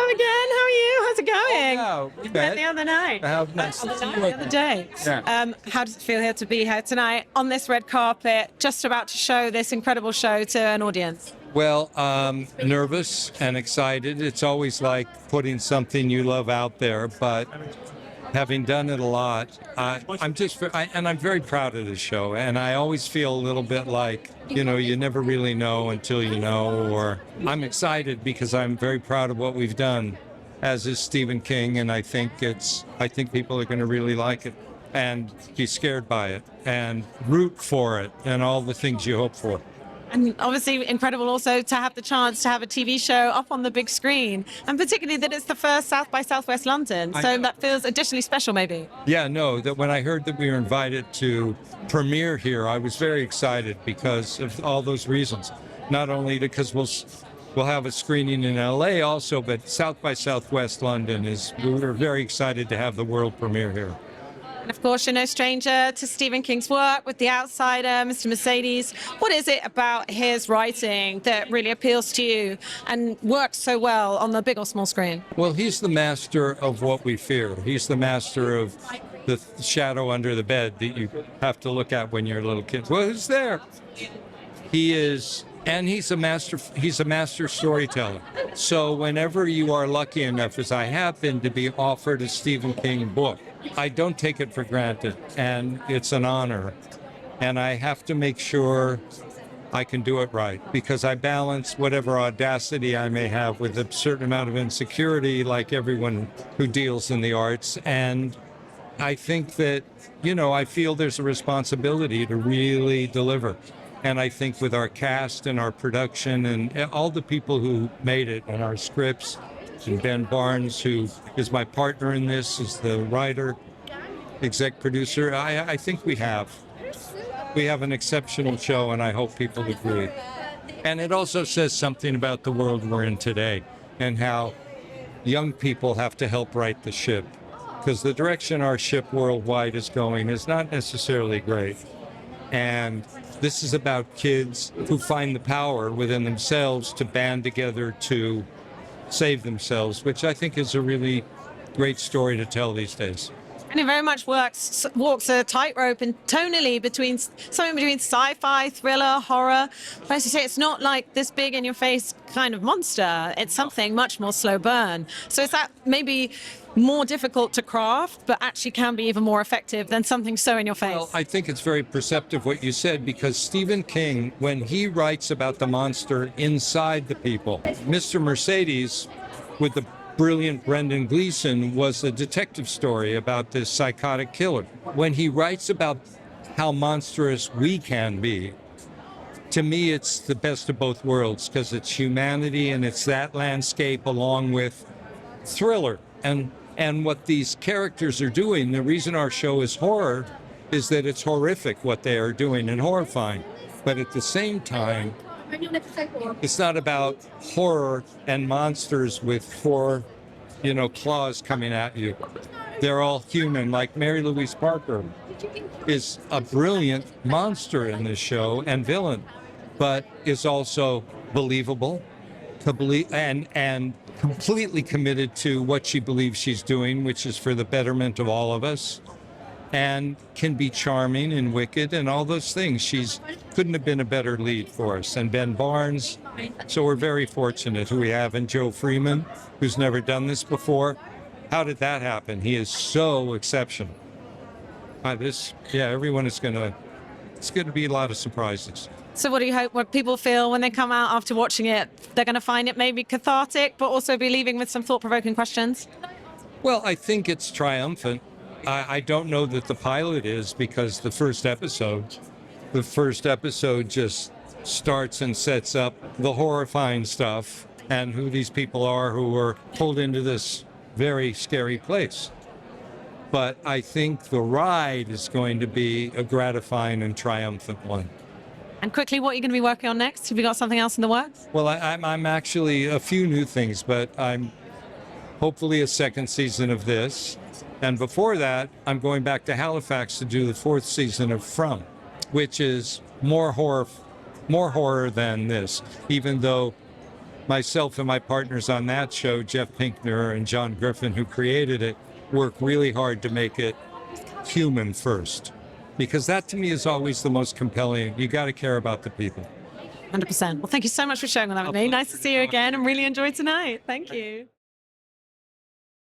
Hello again. How are you? How's it going? Oh, no, we Met met. the other night. Nice to see you The other day. Yeah. How does it feel here to be here tonight on this red carpet, just about to show this incredible show to an audience? Well, nervous and excited. It's always like putting something you love out there, but having done it a lot, I'm very proud of this show. And I always feel a little bit like, you never really know until you know, or I'm excited because I'm very proud of what we've done, as is Stephen King. And I think people are going to really like it and be scared by it and root for it and all the things you hope for. And obviously incredible also to have the chance to have a TV show up on the big screen, and particularly that it's the first South by Southwest London. So that feels additionally special maybe. Yeah, no, that when I heard that we were invited to premiere here, I was very excited because of all those reasons. Not only because we'll have a screening in LA also, but South by Southwest London we're very excited to have the world premiere here. And of course, you're no stranger to Stephen King's work with The Outsider, Mr. Mercedes. What is it about his writing that really appeals to you and works so well on the big or small screen? Well, he's the master of what we fear. He's the master of the shadow under the bed that you have to look at when you're a little kid. Well, who's there? He is, and he's a master storyteller. So whenever you are lucky enough, as I have been, to be offered a Stephen King book, I don't take it for granted, and it's an honor. And I have to make sure I can do it right, because I balance whatever audacity I may have with a certain amount of insecurity, like everyone who deals in the arts. And I think that, I feel there's a responsibility to really deliver. And I think with our cast and our production and all the people who made it and our scripts, and Ben Barnes, who is my partner in this, is the writer, exec producer, I think we have an exceptional show, and I hope people agree. And it also says something about the world we're in today and how young people have to help right the ship, because the direction our ship worldwide is going is not necessarily great. And this is about kids who find the power within themselves to band together to save themselves, which I think is a really great story to tell these days. And it very much walks a tightrope and tonally between sci-fi, thriller, horror. But as you say, it's not like this big in your face kind of monster. It's something much more slow burn. So is that maybe more difficult to craft, but actually can be even more effective than something so in your face? Well, I think it's very perceptive what you said, because Stephen King, when he writes about the monster inside the people, Mr. Mercedes, with the brilliant Brendan Gleeson, was a detective story about this psychotic killer. When he writes about how monstrous we can be, to me it's the best of both worlds, because it's humanity and it's that landscape along with thriller. And what these characters are doing, the reason our show is horror, is that it's horrific what they are doing and horrifying. But at the same time, it's not about horror and monsters with four, claws coming at you. They're all human. Like Mary Louise Parker is a brilliant monster in this show and villain, but is also believable and completely committed to what she believes she's doing, which is for the betterment of all of us, and can be charming and wicked and all those things. Couldn't have been a better lead for us. And Ben Barnes, so we're very fortunate who we have, and Joe Freeman, who's never done this before. How did that happen? He is so exceptional. Everyone it's going to be a lot of surprises. So what do you hope what people feel when they come out after watching it? They're going to find it maybe cathartic, but also be leaving with some thought-provoking questions? Well, I think it's triumphant. I don't know that the pilot is, because the first episode just starts and sets up the horrifying stuff and who these people are who were pulled into this very scary place. But I think the ride is going to be a gratifying and triumphant one. And quickly, what are you going to be working on next? Have you got something else in the works? Well, I'm actually a few new things, but I'm hopefully a second season of this. And before that, I'm going back to Halifax to do the fourth season of From, which is more horror than this, even though myself and my partners on that show, Jeff Pinkner and John Griffin, who created it, work really hard to make it human first. Because that to me is always the most compelling. You got to care about the people. 100%. Well, thank you so much for sharing all that with me. Nice to see you again and really enjoyed tonight. Thank you.